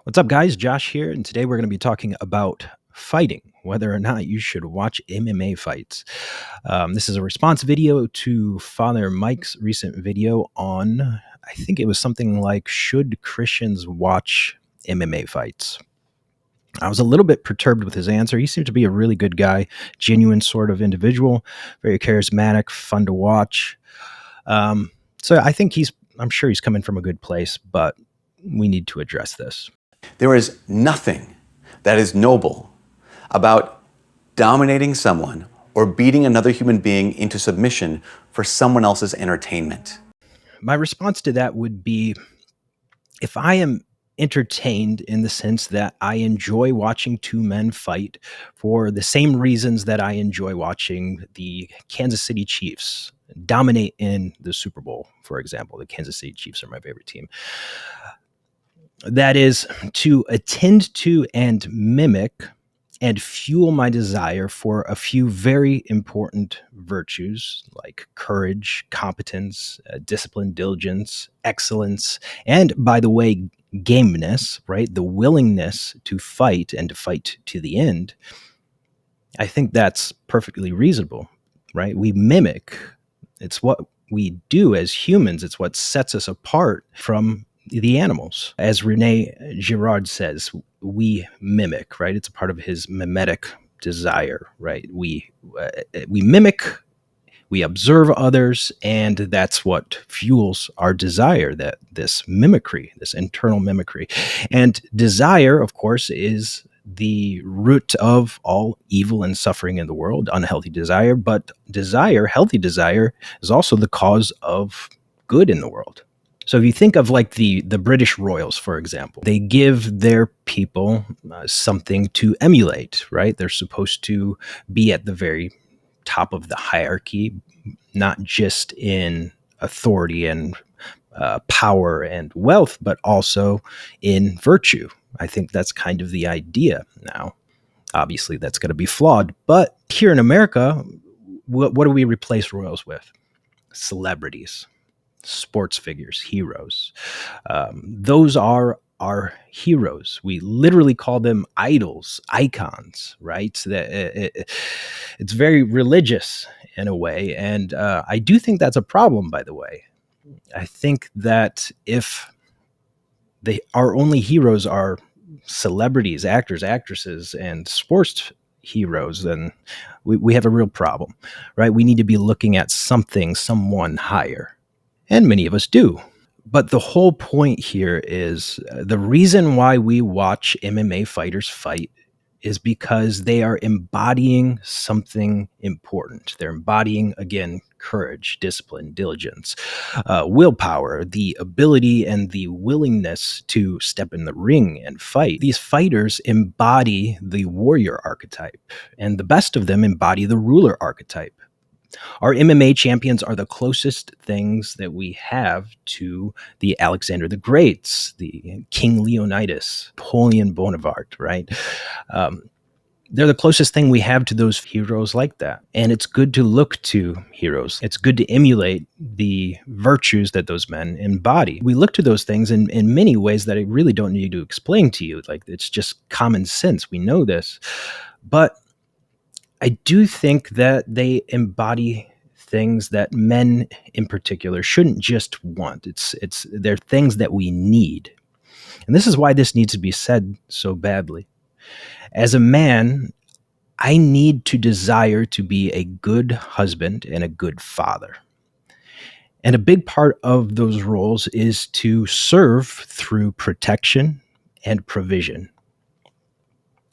What's up, guys? Josh here, and today we're going to be talking about fighting, whether or not you should watch MMA fights. This is a response video to Father Mike's recent video on, I think it was something like, should Christians watch MMA fights? I was a little bit perturbed with his answer. He seemed to be a really good guy, genuine sort of individual, very charismatic, fun to watch. So I think I'm sure he's coming from a good place, but we need to address this. There is nothing that is noble about dominating someone or beating another human being into submission for someone else's entertainment. My response to that would be, if I am entertained in the sense that I enjoy watching two men fight for the same reasons that I enjoy watching the Kansas City Chiefs dominate in the Super Bowl, for example. The Kansas City Chiefs are my favorite team. That is to attend to and mimic and fuel my desire for a few very important virtues like courage, competence, discipline, diligence, excellence, and, by the way, gameness, right? The willingness to fight and to fight to the end. I think that's perfectly reasonable, right? We mimic. It's what we do as humans. It's what sets us apart from the animals. As Rene Girard says, we mimic, right? It's a part of his mimetic desire, right? We mimic, we observe others, and that's what fuels our desire, that this mimicry, this internal mimicry. And desire, of course, is the root of all evil and suffering in the world, unhealthy desire. But desire, healthy desire, is also the cause of good in the world. So if you think of like the British royals, for example, they give their people something to emulate, right? They're supposed to be at the very top of the hierarchy, not just in authority and power and wealth, but also in virtue. I think that's kind of the idea now. Obviously, that's going to be flawed. But here in America, what do we replace royals with? Celebrities. Sports figures, heroes. Those are our heroes. We literally call them idols, icons, right? It's very religious in a way. And I do think that's a problem, by the way. I think that if our only heroes are celebrities, actors, actresses, and sports heroes, then we have a real problem, right? We need to be looking at someone higher. And many of us do. But the whole point here is the reason why we watch MMA fighters fight is because they are embodying something important. They're embodying, again, courage, discipline, diligence, willpower, the ability and the willingness to step in the ring and fight. These fighters embody the warrior archetype, and the best of them embody the ruler archetype. Our MMA champions are the closest things that we have to the Alexander the Greats, the King Leonidas, Napoleon Bonaparte, right? They're the closest thing we have to those heroes like that. And it's good to look to heroes. It's good to emulate the virtues that those men embody. We look to those things in many ways that I really don't need to explain to you. Like, it's just common sense. We know this. But I do think that they embody things that men in particular shouldn't just want. They're things that we need. And this is why this needs to be said so badly. As a man, I need to desire to be a good husband and a good father. And a big part of those roles is to serve through protection and provision.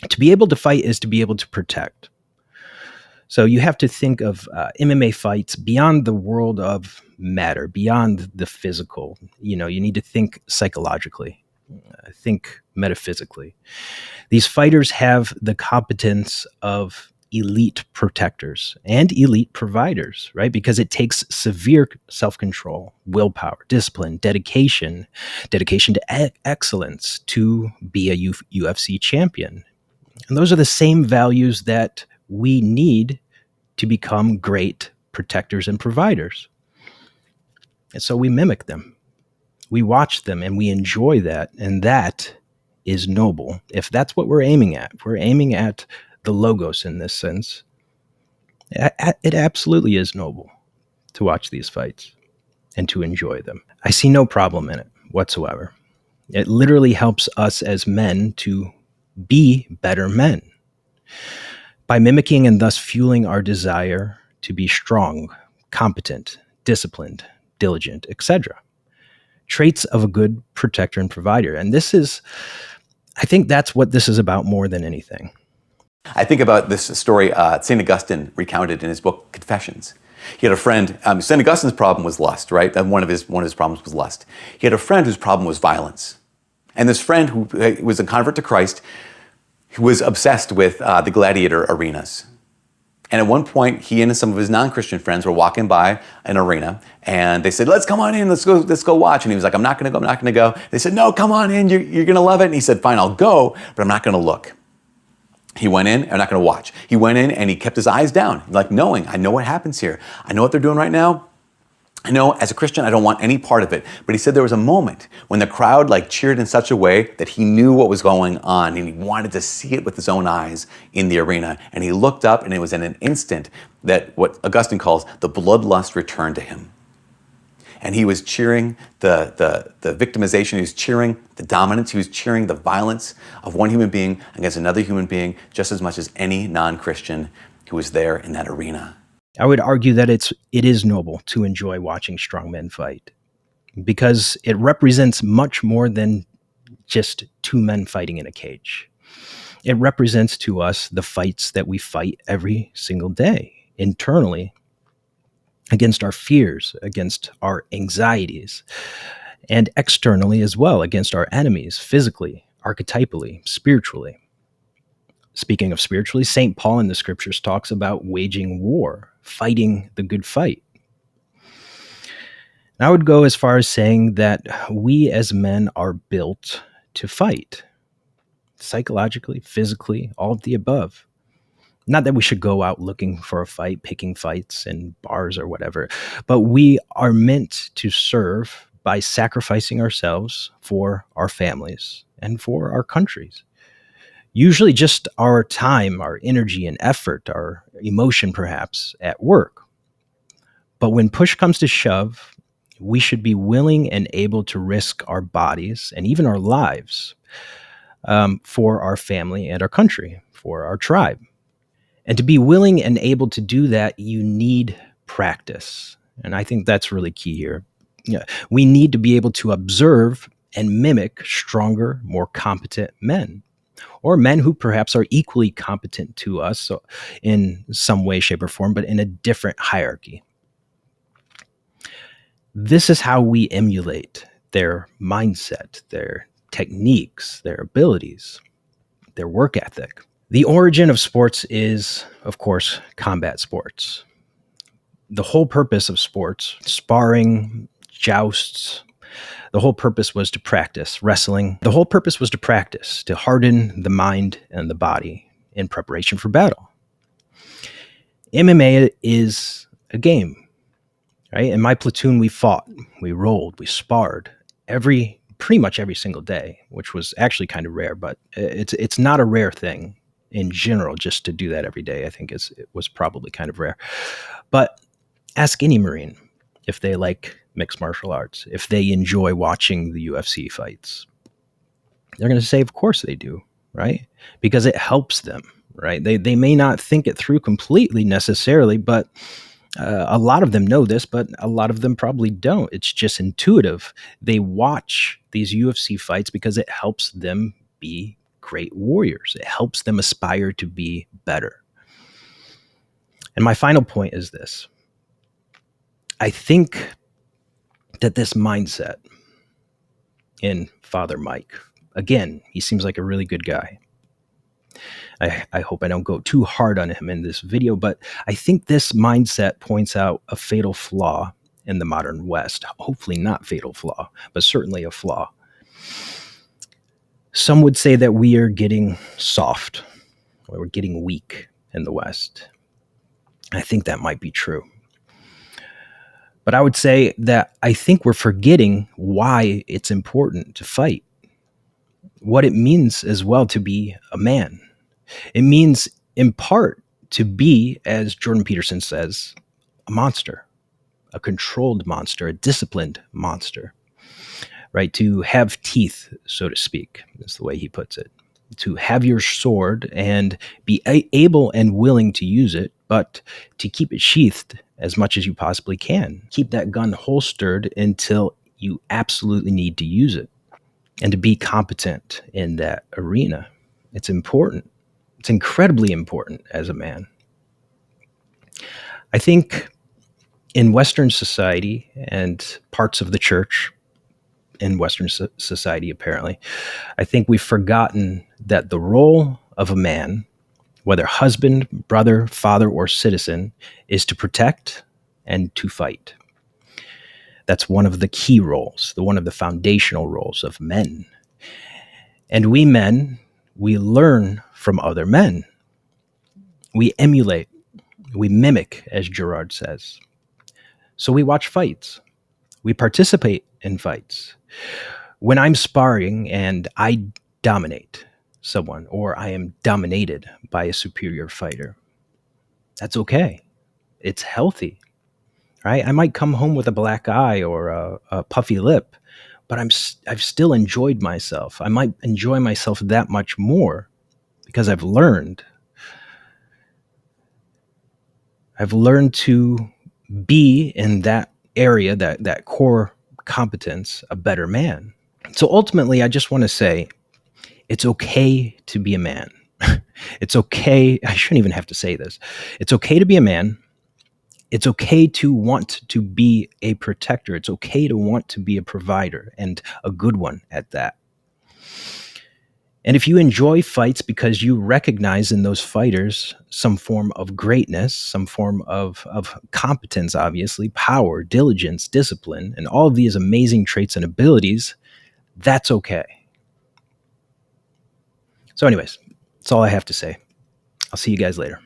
To be able to fight is to be able to protect. So you have to think of MMA fights beyond the world of matter, beyond the physical. You need to think psychologically, think metaphysically. These fighters have the competence of elite protectors and elite providers, right? Because it takes severe self-control, willpower, discipline, dedication to excellence to be a UFC champion. And those are the same values that we need to become great protectors and providers. And so we mimic them. We watch them and we enjoy that. And that is noble. If that's what we're aiming at, if we're aiming at the logos in this sense, it absolutely is noble to watch these fights and to enjoy them. I see no problem in it whatsoever. It literally helps us as men to be better men by mimicking and thus fueling our desire to be strong, competent, disciplined, diligent, etc. Traits of a good protector and provider. And I think that's what this is about more than anything. I think about this story St. Augustine recounted in his book Confessions. He had a friend. St. Augustine's problem was lust, right? And one of his problems was lust. He had a friend whose problem was violence, and this friend who was a convert to Christ, who was obsessed with the gladiator arenas. And at one point, he and some of his non-Christian friends were walking by an arena, and they said, "Let's come on in. Let's go watch." And he was like, "I'm not going to go. I'm not going to go." They said, "No, come on in. You're going to love it." And he said, "Fine, I'll go, but I'm not going to look." He went in, I'm not going to watch. He went in and he kept his eyes down, like knowing, I know what happens here. I know what they're doing right now. I know as a Christian, I don't want any part of it. But he said there was a moment when the crowd cheered in such a way that he knew what was going on and he wanted to see it with his own eyes in the arena. And he looked up and it was in an instant that what Augustine calls the bloodlust returned to him. And he was cheering the victimization, he was cheering the dominance, he was cheering the violence of one human being against another human being just as much as any non-Christian who was there in that arena. I would argue that it is noble to enjoy watching strong men fight because it represents much more than just two men fighting in a cage. It represents to us the fights that we fight every single day internally, against our fears, against our anxieties, and externally as well, against our enemies, physically, archetypally, spiritually. Speaking of spiritually, St. Paul in the scriptures talks about waging war, fighting the good fight. And I would go as far as saying that we as men are built to fight, psychologically, physically, all of the above. Not that we should go out looking for a fight, picking fights in bars or whatever, but we are meant to serve by sacrificing ourselves for our families and for our countries. Usually just our time, our energy and effort, our emotion perhaps at work. But when push comes to shove, we should be willing and able to risk our bodies and even our lives for our family and our country, for our tribe. And to be willing and able to do that, you need practice. And I think that's really key here. We need to be able to observe and mimic stronger, more competent men, or men who perhaps are equally competent to us in some way, shape, or form, but in a different hierarchy. This is how we emulate their mindset, their techniques, their abilities, their work ethic. The origin of sports is, of course, combat sports. The whole purpose of sports, sparring, jousts, the whole purpose was to practice wrestling. The whole purpose was to practice, to harden the mind and the body in preparation for battle. MMA is a game, right? In my platoon, we fought, we rolled, we sparred pretty much every single day, which was actually kind of rare, but it's not a rare thing in general, just to do that every day. I think it was probably kind of rare. But ask any Marine if they like mixed martial arts, if they enjoy watching the UFC fights. They're going to say, of course they do, right? Because it helps them, right? They may not think it through completely necessarily, but a lot of them know this, but a lot of them probably don't. It's just intuitive. They watch these UFC fights because it helps them be great warriors. It helps them aspire to be better. And my final point is this. I think that this mindset in Father Mike, again, he seems like a really good guy. I hope I don't go too hard on him in this video, but I think this mindset points out a fatal flaw in the modern West. Hopefully not fatal flaw, but certainly a flaw. Some would say that we are getting soft, or we're getting weak in the West. I think that might be true. But I would say that I think we're forgetting why it's important to fight. what it means as well to be a man. It means, in part, to be, as Jordan Peterson says, a monster, a controlled monster, a disciplined monster, right? To have teeth, so to speak, is the way he puts it. To have your sword and be able and willing to use it, but to keep it sheathed as much as you possibly can. Keep that gun holstered until you absolutely need to use it, and to be competent in that arena. It's important. It's incredibly important as a man. I think in Western society and parts of the church in Western society, apparently, I think we've forgotten that the role of a man, whether husband, brother, father, or citizen, is to protect and to fight. That's one of the key roles, one of the foundational roles of men. And we men, we learn from other men. We emulate, we mimic, as Gerard says. So we watch fights. We participate in fights. When I'm sparring and I dominate someone, or I am dominated by a superior fighter, that's okay. It's healthy, right? I might come home with a black eye or a puffy lip, but I've still enjoyed myself. I might enjoy myself that much more because I've learned to be in that area, that core competence, a better man. So ultimately, I just want to say it's okay to be a man. It's okay. I shouldn't even have to say this. It's okay to be a man. It's okay to want to be a protector. It's okay to want to be a provider, and a good one at that. And if you enjoy fights because you recognize in those fighters some form of greatness, some form of competence, obviously, power, diligence, discipline, and all of these amazing traits and abilities, that's okay. So anyways, that's all I have to say. I'll see you guys later.